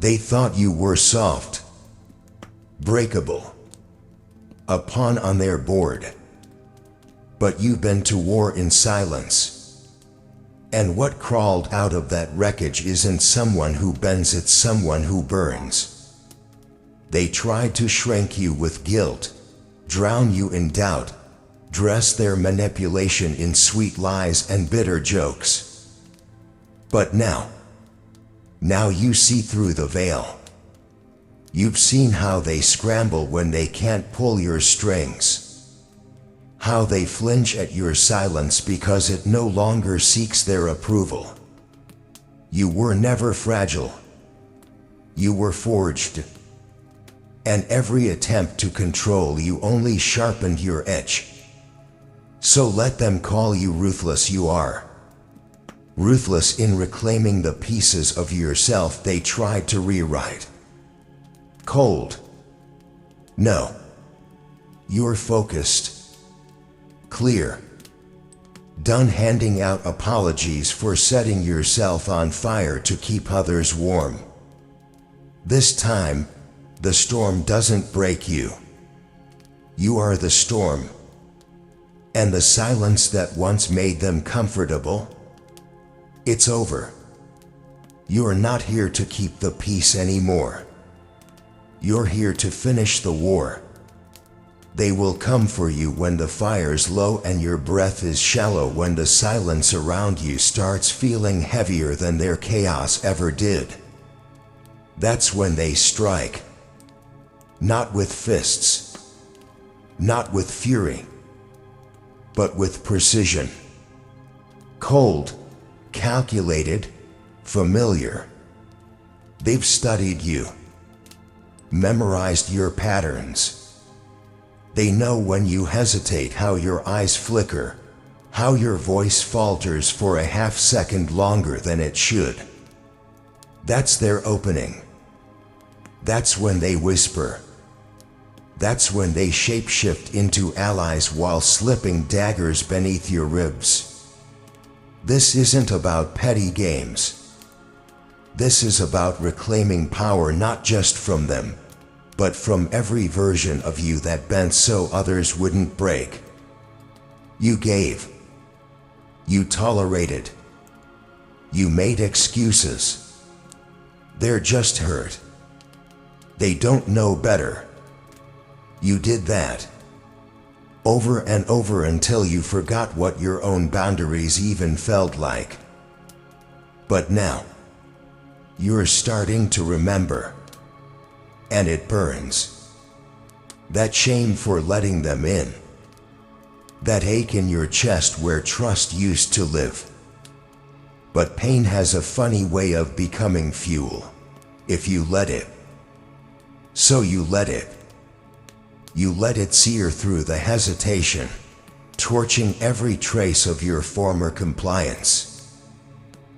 They thought you were soft, breakable, a pawn on their board. But you've been to war in silence. And what crawled out of that wreckage isn't someone who bends, it's someone who burns. They tried to shrink you with guilt, drown you in doubt, dress their manipulation in sweet lies and bitter jokes. But now you see through the veil. You've seen how they scramble when they can't pull your strings. How they flinch at your silence because it no longer seeks their approval. You were never fragile. You were forged. And every attempt to control you only sharpened your edge. So let them call you ruthless. You are ruthless in reclaiming the pieces of yourself they tried to rewrite. Cold. No. You're focused. Clear. Done handing out apologies for setting yourself on fire to keep others warm. This time, the storm doesn't break you. You are the storm. And the silence that once made them comfortable? It's over. You're not here to keep the peace anymore. You're here to finish the war. They will come for you when the fire's low and your breath is shallow, when the silence around you starts feeling heavier than their chaos ever did. That's when they strike. Not with fists, not with fury, but with precision. Cold, calculated, familiar. They've studied you, memorized your patterns. They know when you hesitate, how your eyes flicker, how your voice falters for a half second longer than it should. That's their opening. That's when they whisper. That's when they shapeshift into allies while slipping daggers beneath your ribs. This isn't about petty games. This is about reclaiming power, not just from them, but from every version of you that bent so others wouldn't break. You gave. You tolerated. You made excuses. They're just hurt. They don't know better. You did that over and over until you forgot what your own boundaries even felt like. But now, you're starting to remember. And it burns. That shame for letting them in. That ache in your chest where trust used to live. But pain has a funny way of becoming fuel, if you let it. So you let it. You let it sear through the hesitation, torching every trace of your former compliance.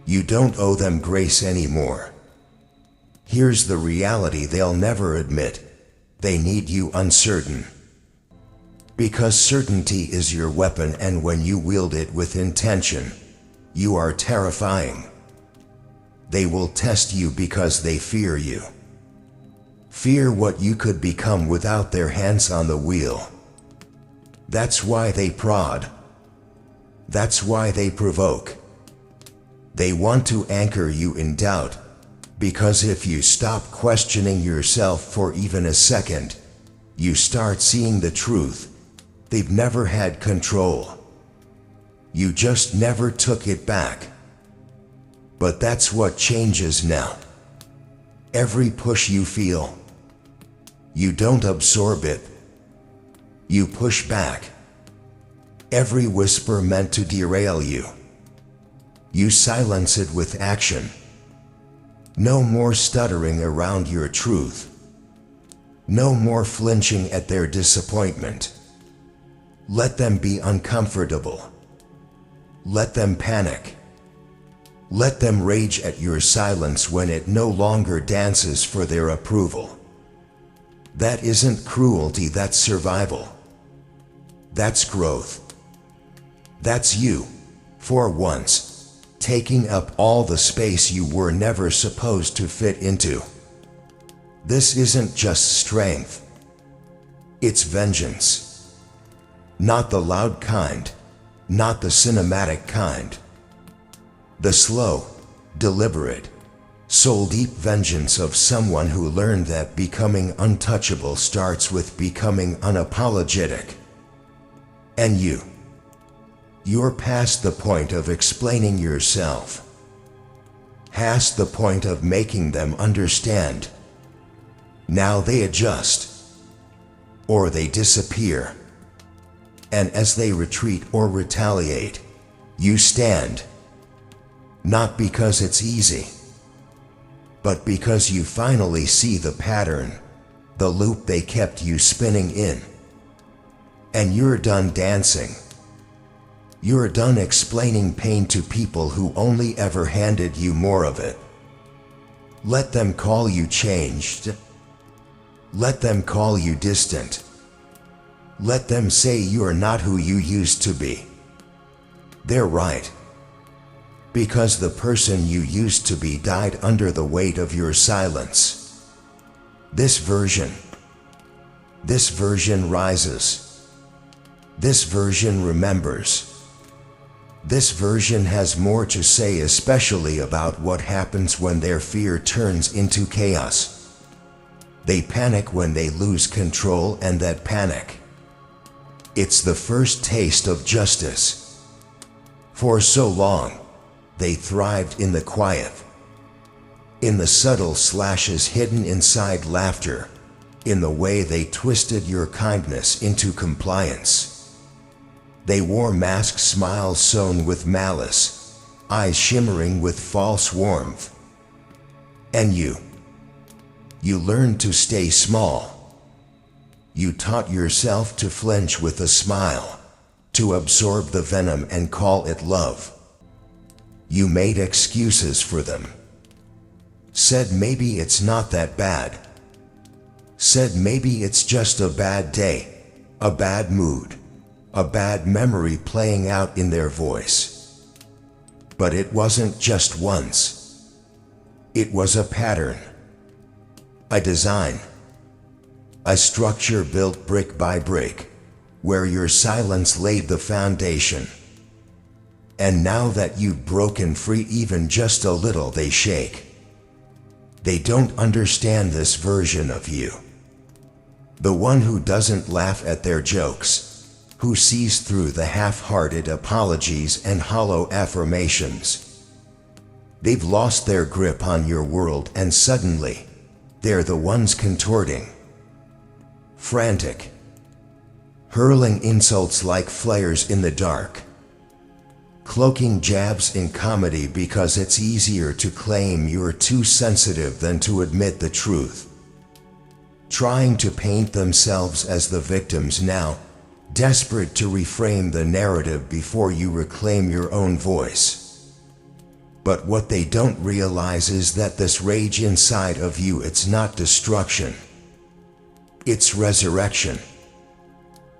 You don't owe them grace anymore. Here's the reality they'll never admit. They need you uncertain. Because certainty is your weapon, and when you wield it with intention, you are terrifying. They will test you because they fear you. Fear what you could become without their hands on the wheel. That's why they prod. That's why they provoke. They want to anchor you in doubt. Because if you stop questioning yourself for even a second, you start seeing the truth. They've never had control. You just never took it back. But that's what changes now. Every push you feel, you don't absorb it. You push back. Every whisper meant to derail you, you silence it with action. No more stuttering around your truth. No more flinching at their disappointment. Let them be uncomfortable. Let them panic. Let them rage at your silence when it no longer dances for their approval. That isn't cruelty, that's survival. That's growth. That's you, for once, taking up all the space you were never supposed to fit into. This isn't just strength. It's vengeance. Not the loud kind, not the cinematic kind. The slow, deliberate, soul-deep vengeance of someone who learned that becoming untouchable starts with becoming unapologetic. And you're past the point of explaining yourself. Past the point of making them understand. Now they adjust. Or they disappear. And as they retreat or retaliate, you stand. Not because it's easy, but because you finally see the pattern, the loop they kept you spinning in. And you're done dancing. You're done explaining pain to people who only ever handed you more of it. Let them call you changed. Let them call you distant. Let them say you're not who you used to be. They're right. Because the person you used to be died under the weight of your silence. This version rises. This version remembers. This version has more to say, especially about what happens when their fear turns into chaos. They panic when they lose control, and that panic, it's the first taste of justice. For so long, they thrived in the quiet, in the subtle slashes hidden inside laughter, in the way they twisted your kindness into compliance. They wore masked smiles sewn with malice, eyes shimmering with false warmth. And you learned to stay small. You taught yourself to flinch with a smile, to absorb the venom and call it love. You made excuses for them. Said maybe it's not that bad. Said maybe it's just a bad day, a bad mood, a bad memory playing out in their voice. But it wasn't just once. It was a pattern. A design. A structure built brick by brick, where your silence laid the foundation. And now that you've broken free even just a little, they shake. They don't understand this version of you. The one who doesn't laugh at their jokes, who sees through the half-hearted apologies and hollow affirmations. They've lost their grip on your world, and suddenly, they're the ones contorting. Frantic. Hurling insults like flares in the dark. Cloaking jabs in comedy because it's easier to claim you're too sensitive than to admit the truth. Trying to paint themselves as the victims now, desperate to reframe the narrative before you reclaim your own voice. But what they don't realize is that this rage inside of you, it's not destruction. It's resurrection.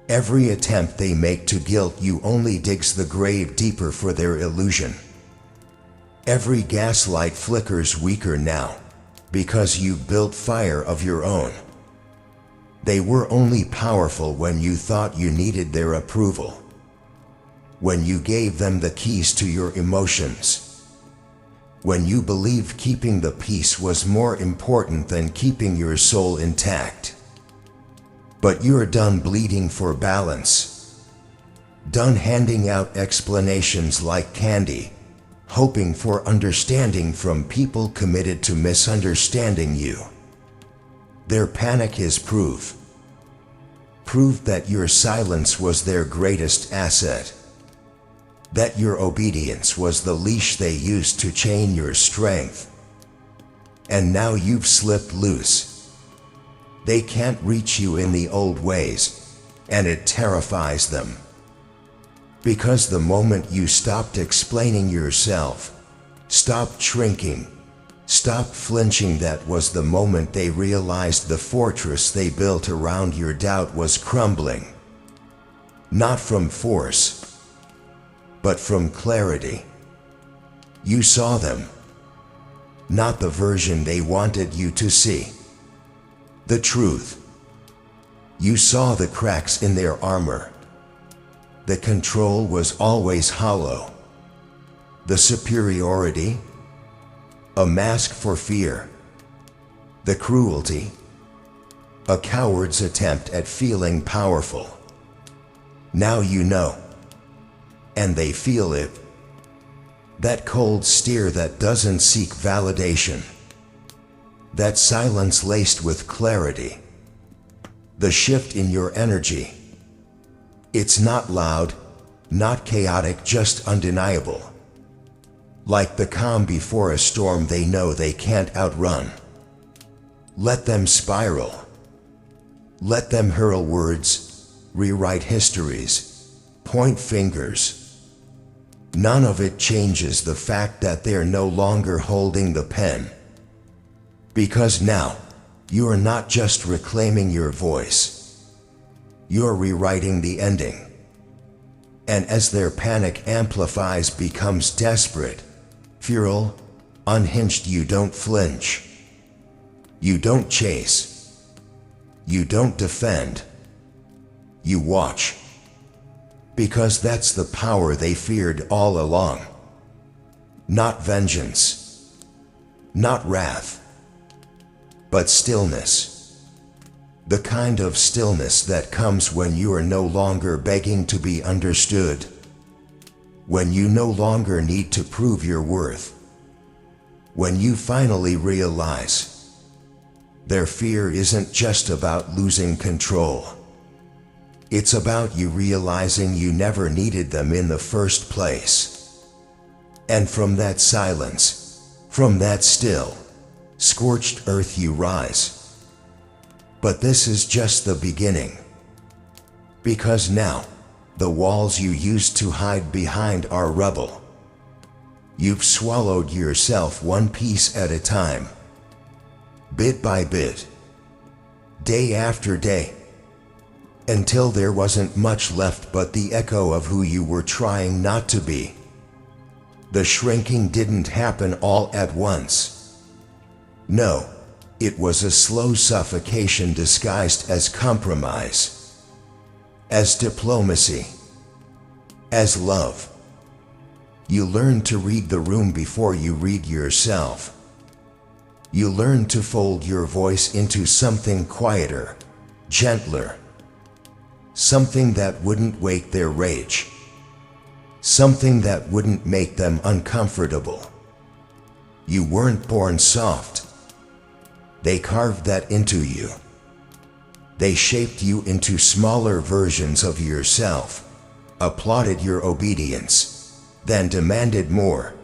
Every attempt they make to guilt you only digs the grave deeper for their illusion. Every gaslight flickers weaker now, because you've built fire of your own. They were only powerful when you thought you needed their approval. When you gave them the keys to your emotions. When you believed keeping the peace was more important than keeping your soul intact. But you're done bleeding for balance. Done handing out explanations like candy, hoping for understanding from people committed to misunderstanding you. Their panic is proof. Proof that your silence was their greatest asset. That your obedience was the leash they used to chain your strength. And now you've slipped loose. They can't reach you in the old ways, and it terrifies them. Because the moment you stopped explaining yourself, stopped shrinking, stopped flinching, that was the moment they realized the fortress they built around your doubt was crumbling. Not from force, but from clarity. You saw them. Not the version they wanted you to see, The truth. You saw the cracks in their armor. The control was always hollow. The superiority? A mask for fear. The cruelty? A coward's attempt at feeling powerful. Now you know. And they feel it. That cold stare that doesn't seek validation. That silence laced with clarity. The shift in your energy. It's not loud, not chaotic, just undeniable. Like the calm before a storm they know they can't outrun. Let them spiral. Let them hurl words, rewrite histories, point fingers. None of it changes the fact that they're no longer holding the pen. Because now, you're not just reclaiming your voice. You're rewriting the ending. And as their panic amplifies, becomes desperate, feral, unhinged, you don't flinch. You don't chase. You don't defend. You watch. Because that's the power they feared all along. Not vengeance. Not wrath. But stillness. The kind of stillness that comes when you are no longer begging to be understood. When you no longer need to prove your worth. When you finally realize their fear isn't just about losing control. It's about you realizing you never needed them in the first place. And from that silence, from that still, scorched earth you rise. But this is just the beginning. Because now, the walls you used to hide behind are rubble. You've swallowed yourself one piece at a time. Bit by bit. Day after day. Until there wasn't much left but the echo of who you were trying not to be. The shrinking didn't happen all at once. No, it was a slow suffocation disguised as compromise, as diplomacy, as love. You learn to read the room before you read yourself. You learn to fold your voice into something quieter, gentler. Something that wouldn't wake their rage. Something that wouldn't make them uncomfortable. You weren't born soft. They carved that into you. They shaped you into smaller versions of yourself, applauded your obedience, then demanded more.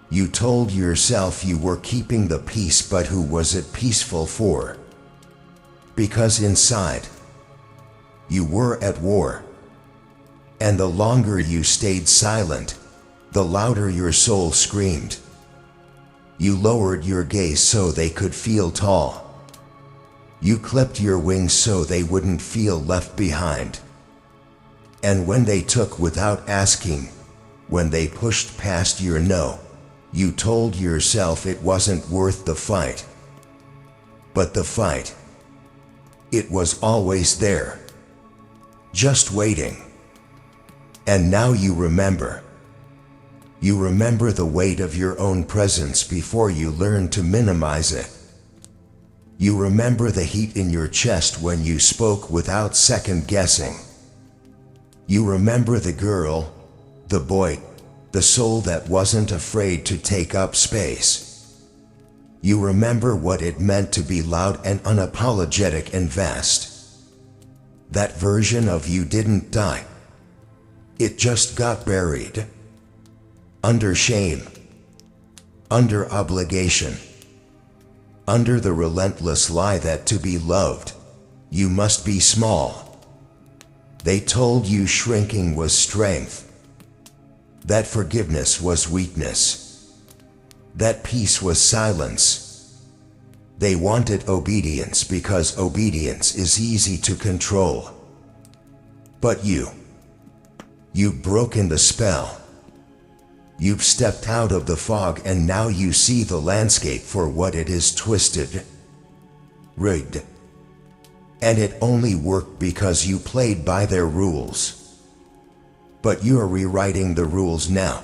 You told yourself you were keeping the peace, but who was it peaceful for? Because inside, you were at war. And the longer you stayed silent, the louder your soul screamed. You lowered your gaze so they could feel tall. You clipped your wings so they wouldn't feel left behind. And when they took without asking, when they pushed past your no, you told yourself it wasn't worth the fight. But the fight, it was always there. Just waiting. And now you remember. You remember the weight of your own presence before you learned to minimize it. You remember the heat in your chest when you spoke without second guessing. You remember the girl, the boy, the soul that wasn't afraid to take up space. You remember what it meant to be loud and unapologetic and vast. That version of you didn't die. It just got buried. Under shame. Under obligation. Under the relentless lie that to be loved, you must be small. They told you shrinking was strength. That forgiveness was weakness. That peace was silence. They wanted obedience because obedience is easy to control. But you've broken the spell. You've stepped out of the fog and now you see the landscape for what it is: twisted, rigged. And it only worked because you played by their rules. But you're rewriting the rules now.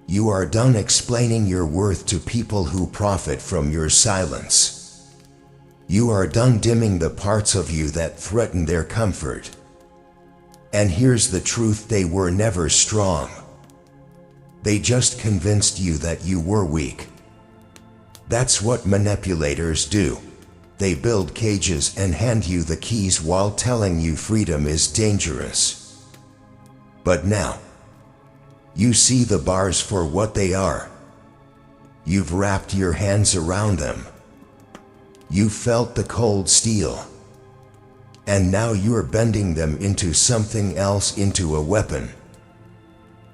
You are done explaining your worth to people who profit from your silence. You are done dimming the parts of you that threaten their comfort. And here's the truth: they were never strong. They just convinced you that you were weak. That's what manipulators do. They build cages and hand you the keys while telling you freedom is dangerous. But now, you see the bars for what they are. You've wrapped your hands around them. You felt the cold steel. And now you're bending them into something else, into a weapon,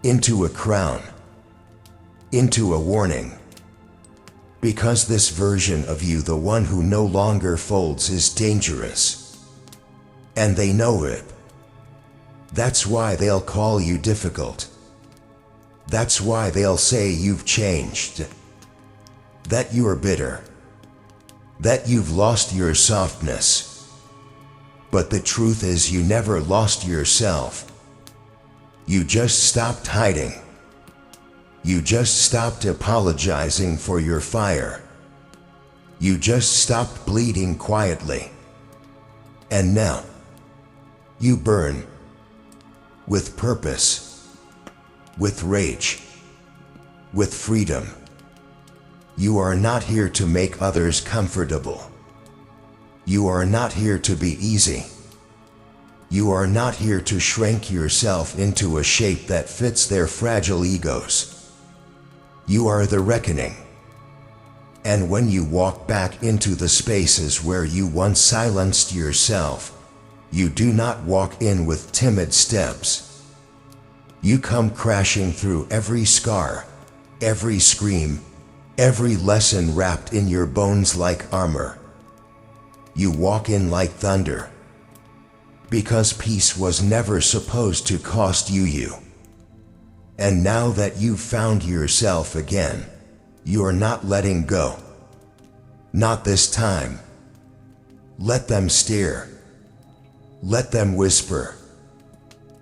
into a crown, into a warning. Because this version of you, the one who no longer folds, is dangerous. And they know it. That's why they'll call you difficult. That's why they'll say you've changed. That you're bitter. That you've lost your softness. But the truth is, you never lost yourself. You just stopped hiding. You just stopped apologizing for your fire. You just stopped bleeding quietly. And now, you burn. With purpose. With rage. With freedom. You are not here to make others comfortable. You are not here to be easy. You are not here to shrink yourself into a shape that fits their fragile egos. You are the reckoning. And when you walk back into the spaces where you once silenced yourself, you do not walk in with timid steps. You come crashing through every scar, every scream, every lesson wrapped in your bones like armor. You walk in like thunder. Because peace was never supposed to cost you. And now that you've found yourself again, you're not letting go. Not this time. Let them stare. Let them whisper.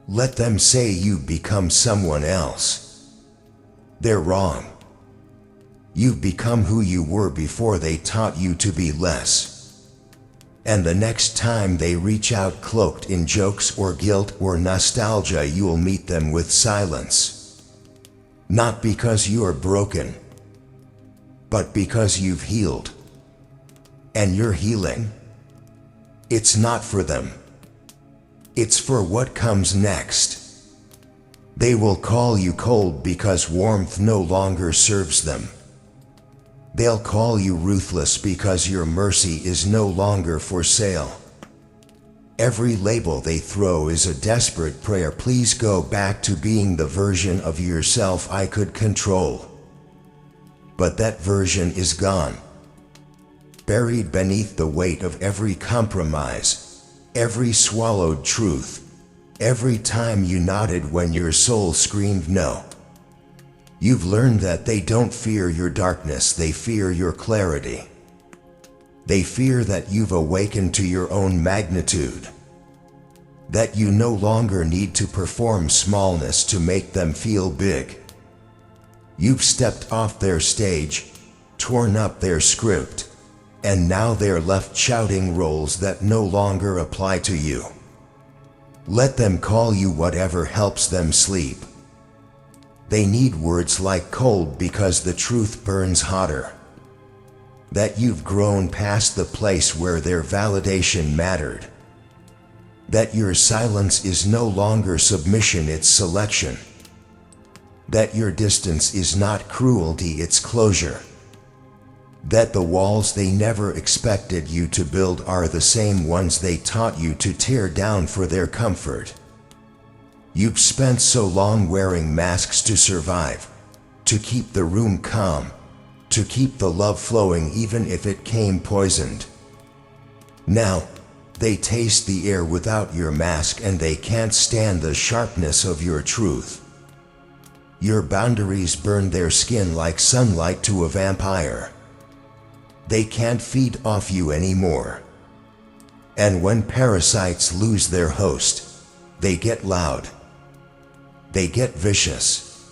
Let them say you've become someone else. They're wrong. You've become who you were before they taught you to be less. And the next time they reach out cloaked in jokes or guilt or nostalgia, you'll meet them with silence. Not because you're broken, but because you've healed. And your healing, it's not for them. It's for what comes next. They will call you cold because warmth no longer serves them. They'll call you ruthless because your mercy is no longer for sale. Every label they throw is a desperate prayer. Please go back to being the version of yourself I could control. But that version is gone. Buried beneath the weight of every compromise, every swallowed truth, every time you nodded when your soul screamed no. You've learned that they don't fear your darkness, they fear your clarity. They fear that you've awakened to your own magnitude. That you no longer need to perform smallness to make them feel big. You've stepped off their stage, torn up their script, and now they're left shouting roles that no longer apply to you. Let them call you whatever helps them sleep. They need words like cold because the truth burns hotter. That you've grown past the place where their validation mattered. That your silence is no longer submission, it's selection. That your distance is not cruelty, it's closure. That the walls they never expected you to build are the same ones they taught you to tear down for their comfort. You've spent so long wearing masks to survive, to keep the room calm, to keep the love flowing even if it came poisoned. Now, they taste the air without your mask and they can't stand the sharpness of your truth. Your boundaries burn their skin like sunlight to a vampire. They can't feed off you anymore. And when parasites lose their host, they get loud. They get vicious.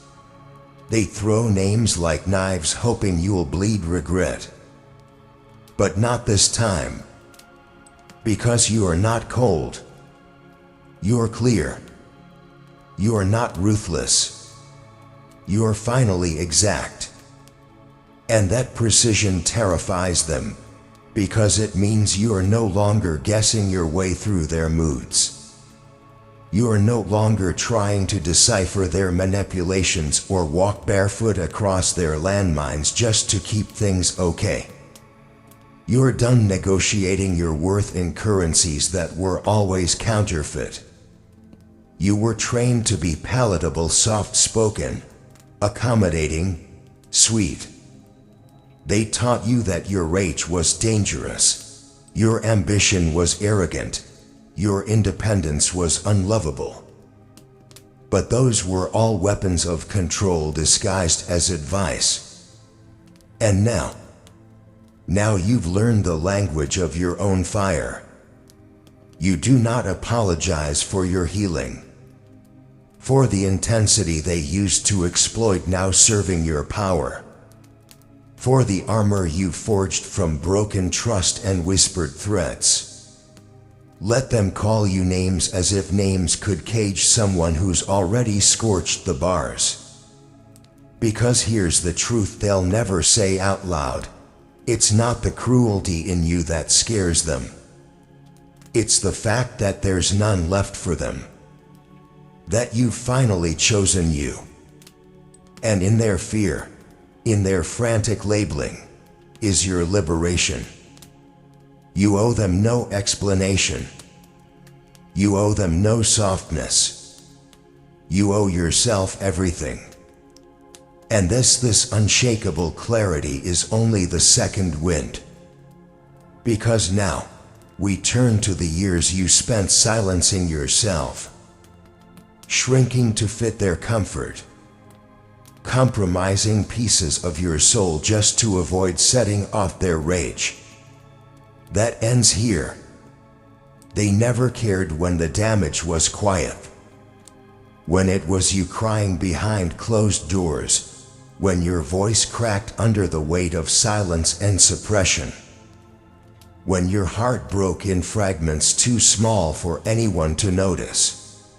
They throw names like knives hoping you'll bleed regret. But not this time. Because you are not cold. You're clear. You're not ruthless. You're finally exact. And that precision terrifies them, because it means you are no longer guessing your way through their moods. You are no longer trying to decipher their manipulations or walk barefoot across their landmines just to keep things okay. You're done negotiating your worth in currencies that were always counterfeit. You were trained to be palatable, soft-spoken, accommodating, sweet. They taught you that your rage was dangerous, your ambition was arrogant, your independence was unlovable. But those were all weapons of control disguised as advice. And now you've learned the language of your own fire. You do not apologize for your healing, for the intensity they used to exploit now serving your power, for the armor you forged from broken trust and whispered threats. Let them call you names as if names could cage someone who's already scorched the bars. Because here's the truth they'll never say out loud. It's not the cruelty in you that scares them. It's the fact that there's none left for them. That you've finally chosen you. And in their fear, in their frantic labeling, is your liberation. You owe them no explanation. You owe them no softness. You owe yourself everything. And this unshakable clarity is only the second wind. Because now, we turn to the years you spent silencing yourself, shrinking to fit their comfort, compromising pieces of your soul just to avoid setting off their rage. That ends here. They never cared when the damage was quiet, when it was you crying behind closed doors, when your voice cracked under the weight of silence and suppression, when your heart broke in fragments too small for anyone to notice.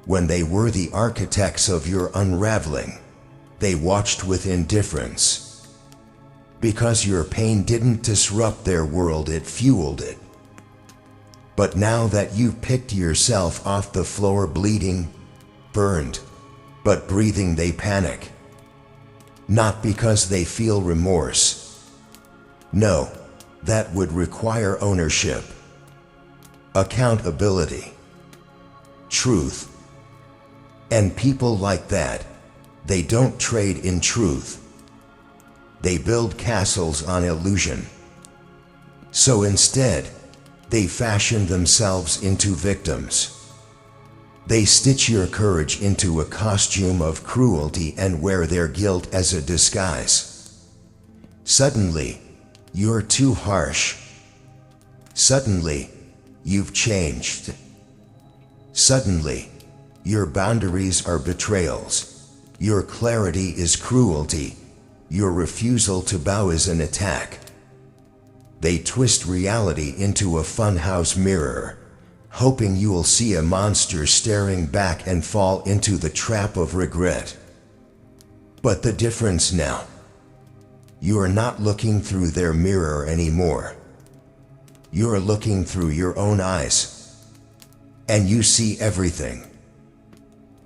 When they were the architects of your unraveling, they watched with indifference. Because your pain didn't disrupt their world, it fueled it. But now that you've picked yourself off the floor bleeding, burned, but breathing, they panic. Not because they feel remorse. No, that would require ownership, accountability, truth. And people like that, they don't trade in truth. They build castles on illusion. So instead, they fashion themselves into victims. They stitch your courage into a costume of cruelty and wear their guilt as a disguise. Suddenly, you're too harsh. Suddenly, you've changed. Suddenly, your boundaries are betrayals. Your clarity is cruelty. Your refusal to bow is an attack. They twist reality into a funhouse mirror, hoping you'll see a monster staring back and fall into the trap of regret. But the difference now, you're not looking through their mirror anymore. You're looking through your own eyes. And you see everything.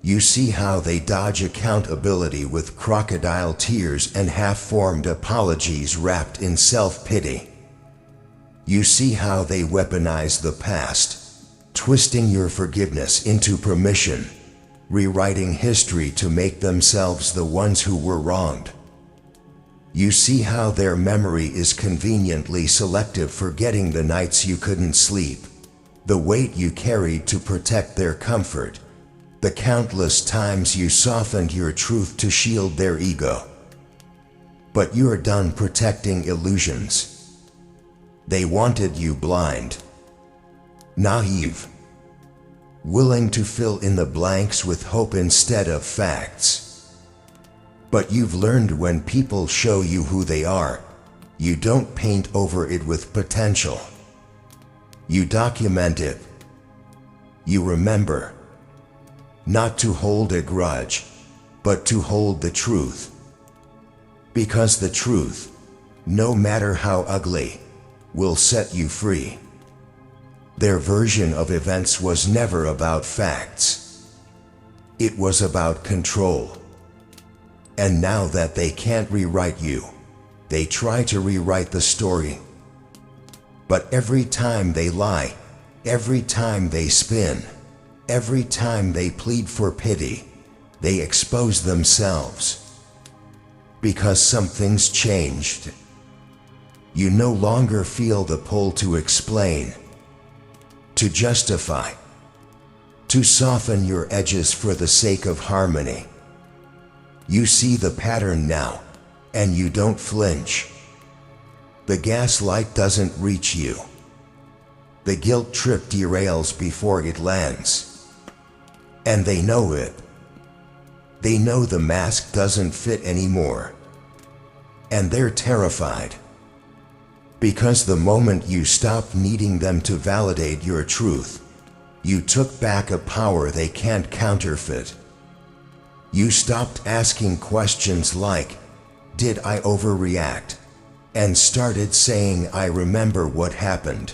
You see how they dodge accountability with crocodile tears and half-formed apologies wrapped in self-pity. You see how they weaponize the past, twisting your forgiveness into permission, rewriting history to make themselves the ones who were wronged. You see how their memory is conveniently selective, forgetting the nights you couldn't sleep, the weight you carried to protect their comfort, the countless times you softened your truth to shield their ego. But you're done protecting illusions. They wanted you blind, naive, willing to fill in the blanks with hope instead of facts. But you've learned when people show you who they are, you don't paint over it with potential. You document it. You remember. Not to hold a grudge, but to hold the truth. Because the truth, no matter how ugly, will set you free. Their version of events was never about facts. It was about control. And now that they can't rewrite you, they try to rewrite the story. But every time they lie, every time they spin, every time they plead for pity, they expose themselves. Because something's changed. You no longer feel the pull to explain, to justify, to soften your edges for the sake of harmony. You see the pattern now, and you don't flinch. The gaslight doesn't reach you. The guilt trip derails before it lands. And they know it. They know the mask doesn't fit anymore. And they're terrified. Because the moment you stopped needing them to validate your truth, you took back a power they can't counterfeit. You stopped asking questions like, "Did I overreact?" and started saying, "I remember what happened."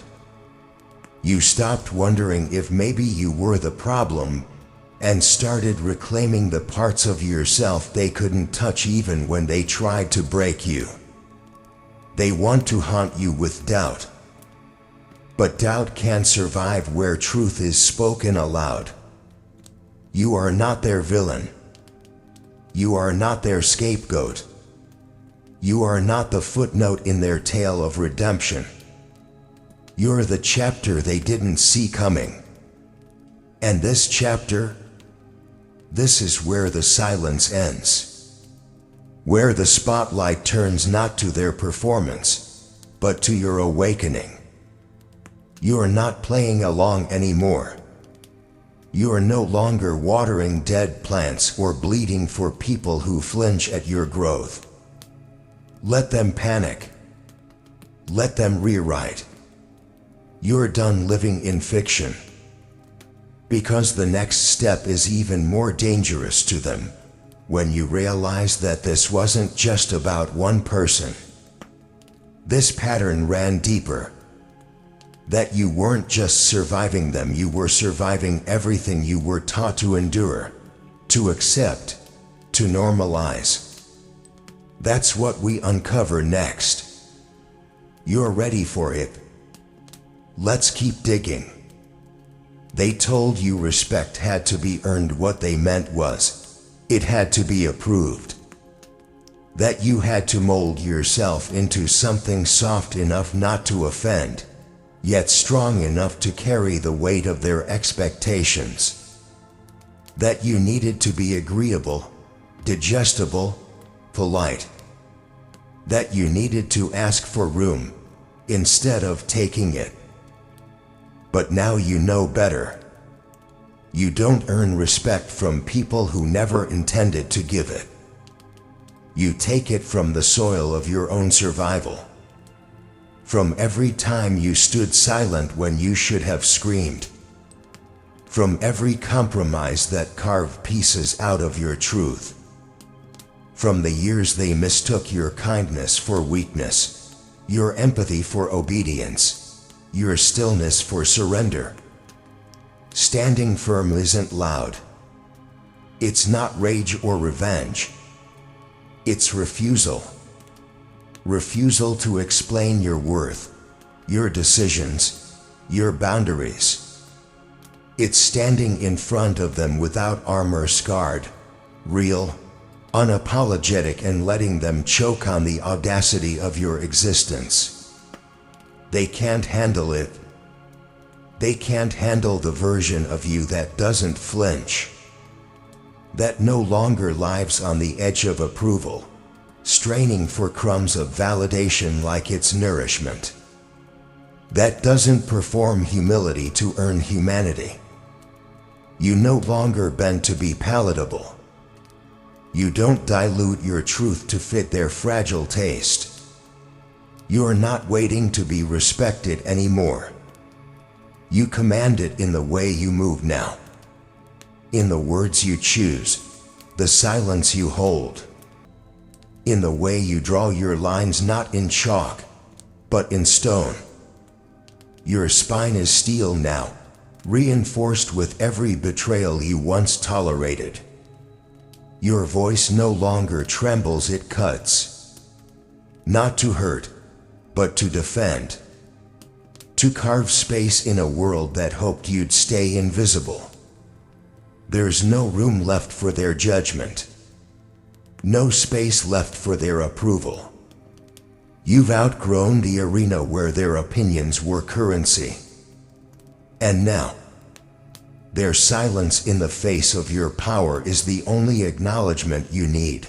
You stopped wondering if maybe you were the problem and started reclaiming the parts of yourself they couldn't touch even when they tried to break you. They want to haunt you with doubt. But doubt can't survive where truth is spoken aloud. You are not their villain. You are not their scapegoat. You are not the footnote in their tale of redemption. You're the chapter they didn't see coming. And this chapter, this is where the silence ends. Where the spotlight turns not to their performance, but to your awakening. You're not playing along anymore. You're no longer watering dead plants or bleeding for people who flinch at your growth. Let them panic. Let them rewrite. You're done living in fiction. Because the next step is even more dangerous to them, when you realize that this wasn't just about one person. This pattern ran deeper. That you weren't just surviving them, you were surviving everything you were taught to endure, to accept, to normalize. That's what we uncover next. You're ready for it. Let's keep digging. They told you respect had to be earned. What they meant was, it had to be approved. That you had to mold yourself into something soft enough not to offend, yet strong enough to carry the weight of their expectations. That you needed to be agreeable, digestible, polite. That you needed to ask for room, instead of taking it. But now you know better. You don't earn respect from people who never intended to give it. You take it from the soil of your own survival. From every time you stood silent when you should have screamed. From every compromise that carved pieces out of your truth. From the years they mistook your kindness for weakness, your empathy for obedience, your stillness for surrender. Standing firm isn't loud. It's not rage or revenge. It's refusal. Refusal to explain your worth, your decisions, your boundaries. It's standing in front of them without armor, scarred, real, unapologetic, and letting them choke on the audacity of your existence. They can't handle it. They can't handle the version of you that doesn't flinch. That no longer lives on the edge of approval, straining for crumbs of validation like it's nourishment. That doesn't perform humility to earn humanity. You no longer bend to be palatable. You don't dilute your truth to fit their fragile taste. You're not waiting to be respected anymore. You command it in the way you move now, in the words you choose, the silence you hold, in the way you draw your lines not in chalk, but in stone. Your spine is steel now, reinforced with every betrayal you once tolerated. Your voice no longer trembles, it cuts. Not to hurt, but to defend. To carve space in a world that hoped you'd stay invisible. There's no room left for their judgment. No space left for their approval. You've outgrown the arena where their opinions were currency. And now, their silence in the face of your power is the only acknowledgement you need.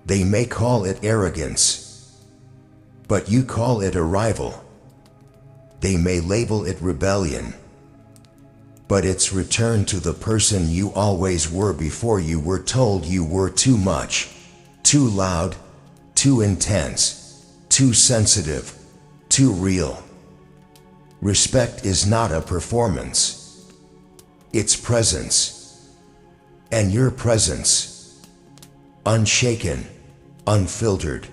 They may call it arrogance, but you call it arrival. They may label it rebellion, but it's return to the person you always were before you were told you were too much, too loud, too intense, too sensitive, too real. Respect is not a performance. It's presence. And your presence, unshaken, unfiltered,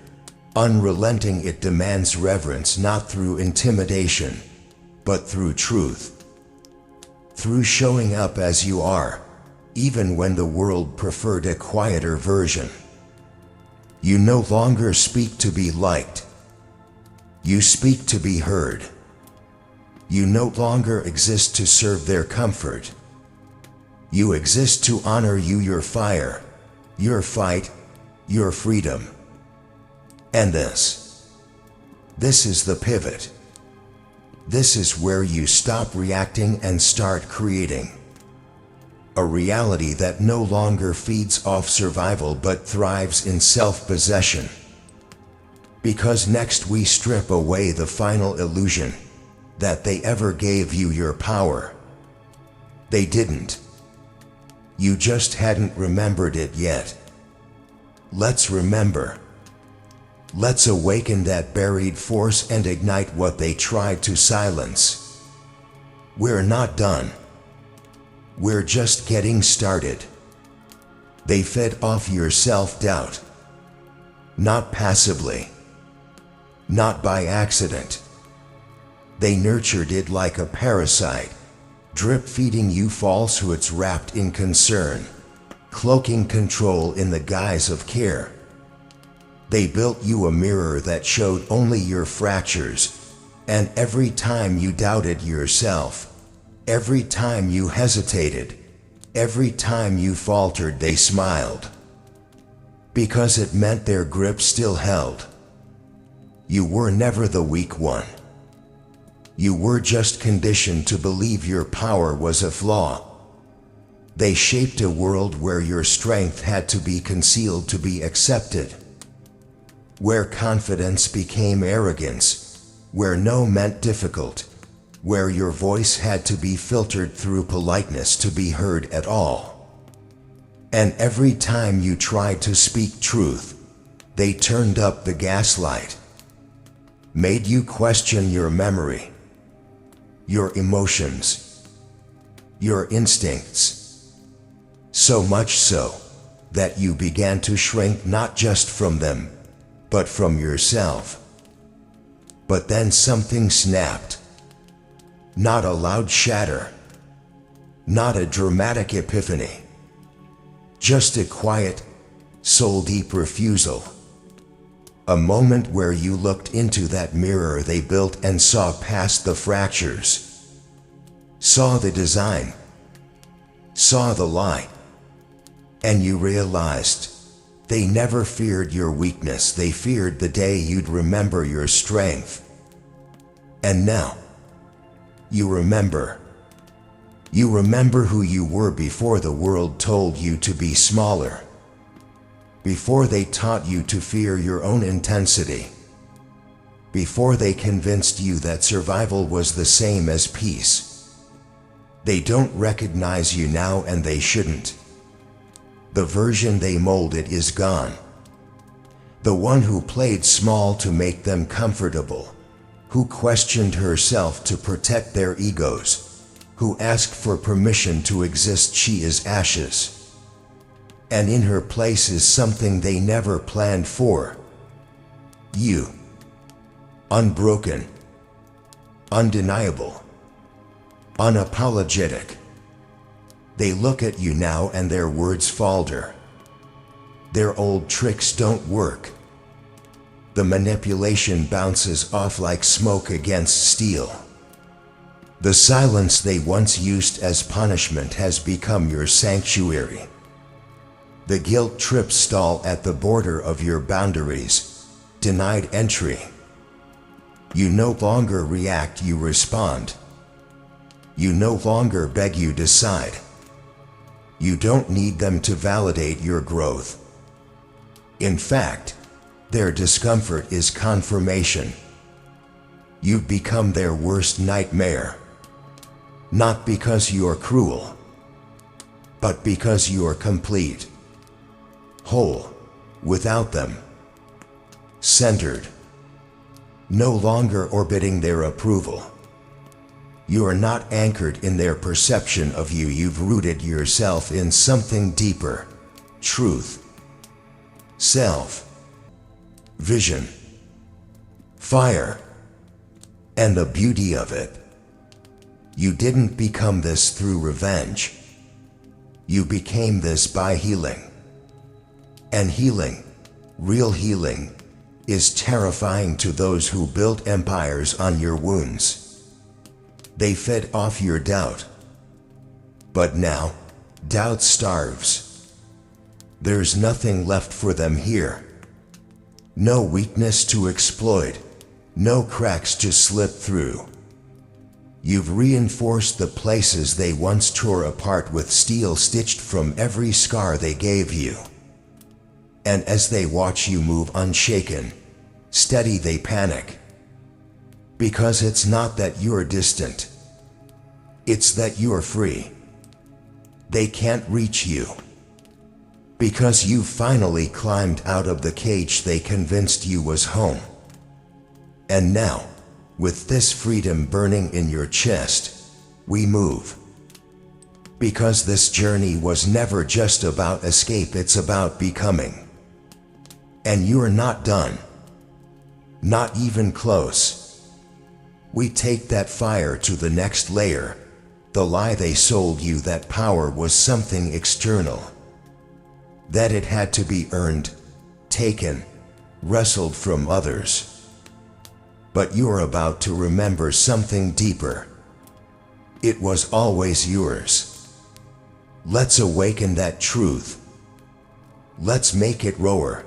unrelenting, it demands reverence not through intimidation, but through truth. Through showing up as you are, even when the world preferred a quieter version. You no longer speak to be liked. You speak to be heard. You no longer exist to serve their comfort. You exist to honor you, your fire, your fight, your freedom. And this is the pivot. This is where you stop reacting and start creating. A reality that no longer feeds off survival but thrives in self-possession. Because next we strip away the final illusion that they ever gave you your power. They didn't. You just hadn't remembered it yet. Let's remember. Let's awaken that buried force and ignite what they tried to silence. We're not done. We're just getting started. They fed off your self-doubt. Not passively. Not by accident. They nurtured it like a parasite, drip-feeding you falsehoods wrapped in concern, cloaking control in the guise of care. They built you a mirror that showed only your fractures, and every time you doubted yourself, every time you hesitated, every time you faltered, they smiled. Because it meant their grip still held. You were never the weak one. You were just conditioned to believe your power was a flaw. They shaped a world where your strength had to be concealed to be accepted. Where confidence became arrogance, where no meant difficult, where your voice had to be filtered through politeness to be heard at all. And every time you tried to speak truth, they turned up the gaslight. Made you question your memory, your emotions, your instincts. So much so that you began to shrink not just from them, but from yourself. But then something snapped. Not a loud shatter. Not a dramatic epiphany. Just a quiet, soul-deep refusal. A moment where you looked into that mirror they built and saw past the fractures. Saw the design. Saw the lie. And you realized they never feared your weakness, they feared the day you'd remember your strength. And now, you remember. You remember who you were before the world told you to be smaller. before they taught you to fear your own intensity, before they convinced you that survival was the same as peace. They don't recognize you now, and they shouldn't. The version they molded is gone. The one who played small to make them comfortable, who questioned herself to protect their egos, who asked for permission to exist, she is ashes. And in her place is something they never planned for. You. Unbroken. Undeniable. Unapologetic. They look at you now and their words falter. Their old tricks don't work. The manipulation bounces off like smoke against steel. The silence they once used as punishment has become your sanctuary. The guilt trips stall at the border of your boundaries, denied entry. You no longer react, you respond. You no longer beg, you decide. You don't need them to validate your growth. In fact, their discomfort is confirmation. You've become their worst nightmare. Not because you're cruel, but because you're complete. Whole, without them. Centered. No longer orbiting their approval. You are not anchored in their perception of you. You've rooted yourself in something deeper. Truth. Self. Vision. Fire. And the beauty of it. You didn't become this through revenge. You became this by healing. And healing, real healing, is terrifying to those who built empires on your wounds. They fed off your doubt. But now, doubt starves. There's nothing left for them here. No weakness to exploit, no cracks to slip through. You've reinforced the places they once tore apart with steel stitched from every scar they gave you. And as they watch you move unshaken, steady, they panic. Because it's not that you're distant. It's that you're free. They can't reach you. Because you've finally climbed out of the cage they convinced you was home. And now, with this freedom burning in your chest, we move. Because this journey was never just about escape, it's about becoming. And you're not done. Not even close. We take that fire to the next layer, the lie they sold you that power was something external. That it had to be earned, taken, wrestled from others. But you're about to remember something deeper. It was always yours. Let's awaken that truth. Let's make it roar.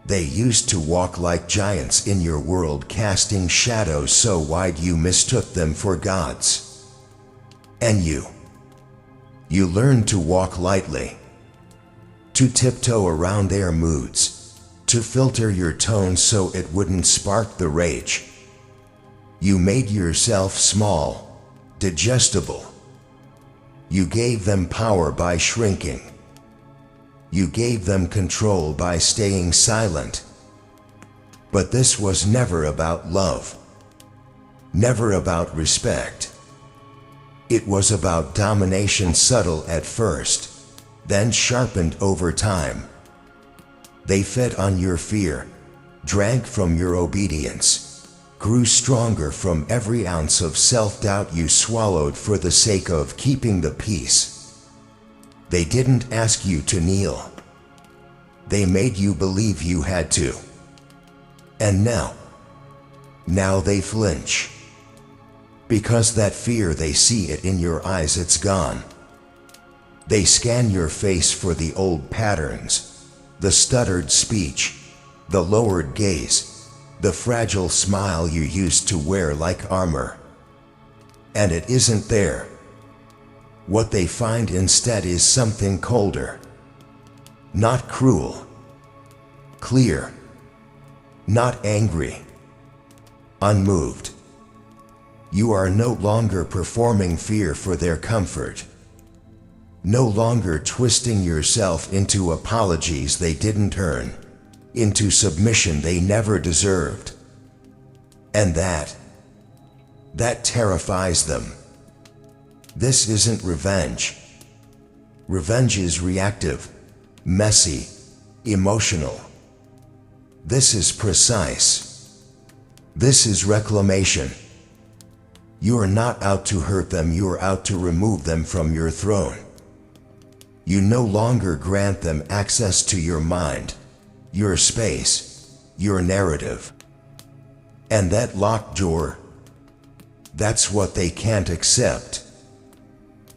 They used to walk like giants in your world, casting shadows so wide you mistook them for gods. And you learned to walk lightly, to tiptoe around their moods, to filter your tone so it wouldn't spark the rage. You made yourself small, digestible. You gave them power by shrinking. You gave them control by staying silent. But this was never about love. Never about respect. It was about domination, subtle at first, then sharpened over time. They fed on your fear, drank from your obedience, grew stronger from every ounce of self-doubt you swallowed for the sake of keeping the peace. They didn't ask you to kneel. They made you believe you had to. And now they flinch. Because that fear, they see it in your eyes, it's gone. They scan your face for the old patterns, the stuttered speech, the lowered gaze, the fragile smile you used to wear like armor. And it isn't there. What they find instead is something colder. Not cruel, clear, not angry, unmoved. You are no longer performing fear for their comfort, no longer twisting yourself into apologies they didn't earn, into submission they never deserved. And that terrifies them. This isn't revenge. Revenge is reactive, messy, emotional. This is precise. This is reclamation. You are not out to hurt them, you are out to remove them from your throne. You no longer grant them access to your mind, your space, your narrative. And that locked door, that's what they can't accept.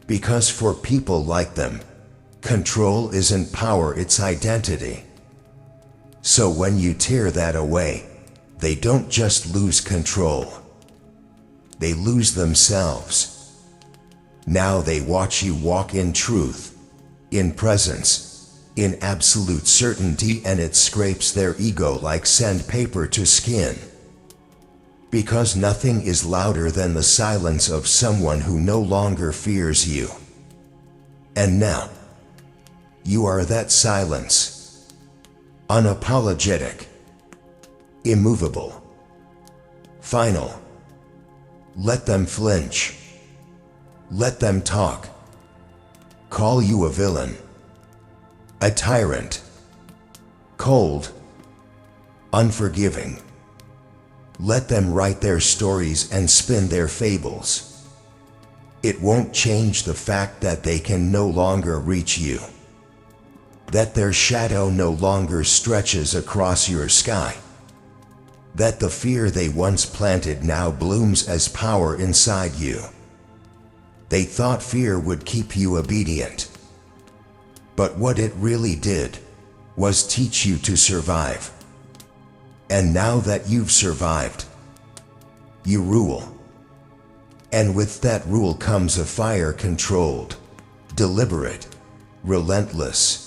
Because for people like them, control isn't power, it's identity. So when you tear that away, they don't just lose control. They lose themselves. Now they watch you walk in truth, in presence, in absolute certainty, and it scrapes their ego like sandpaper to skin. Because nothing is louder than the silence of someone who no longer fears you. And now, you are that silence. Unapologetic. Immovable. Final. Let them flinch. Let them talk. Call you a villain. A tyrant. Cold. Unforgiving. Let them write their stories and spin their fables. It won't change the fact that they can no longer reach you. That their shadow no longer stretches across your sky. That the fear they once planted now blooms as power inside you. They thought fear would keep you obedient. But what it really did was teach you to survive. And now that you've survived, you rule. And with that rule comes a fire controlled, deliberate, relentless.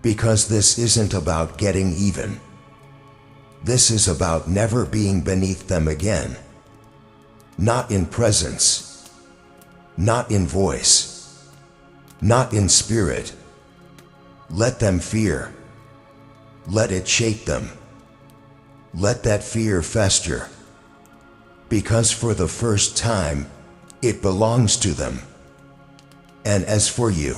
Because this isn't about getting even. This is about never being beneath them again. Not in presence, not in voice, not in spirit. Let them fear. Let it shape them. Let that fear fester. Because for the first time, it belongs to them. And as for you,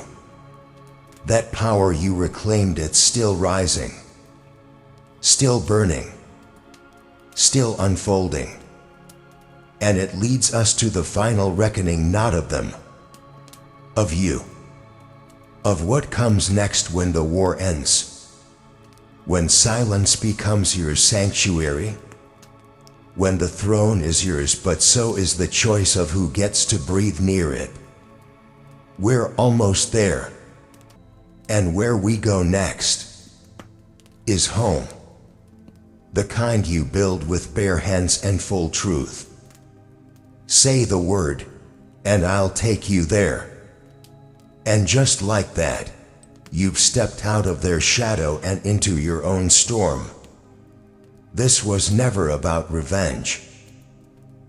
that power you reclaimed, it's still rising, still burning, still unfolding. And it leads us to the final reckoning, not of them, of you, of what comes next when the war ends. When silence becomes your sanctuary, when the throne is yours, but so is the choice of who gets to breathe near it. We're almost there. And where we go next is home. The kind you build with bare hands and full truth. Say the word, and I'll take you there. And just like that, you've stepped out of their shadow and into your own storm. This was never about revenge.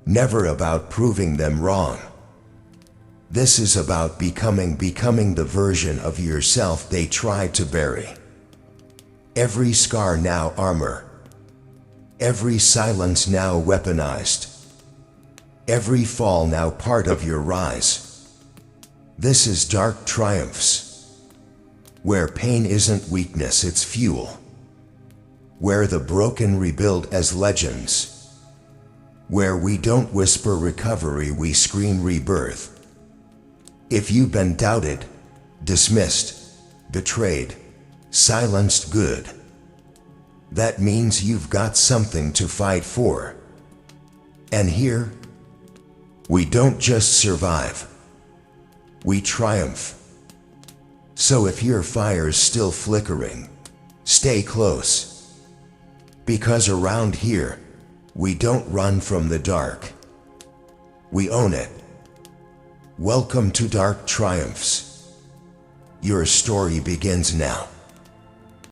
Never about proving them wrong. This is about becoming the version of yourself they tried to bury. Every scar now armor. Every silence now weaponized. Every fall now part of your rise. This is Dark Triumphs. Where pain isn't weakness, it's fuel. Where the broken rebuild as legends. Where we don't whisper recovery, we scream rebirth. If you've been doubted, dismissed, betrayed, silenced, good, that means you've got something to fight for. And here, we don't just survive, we triumph. So if your fire's still flickering, stay close. Because around here, we don't run from the dark. We own it. Welcome to Dark Triumphs. Your story begins now.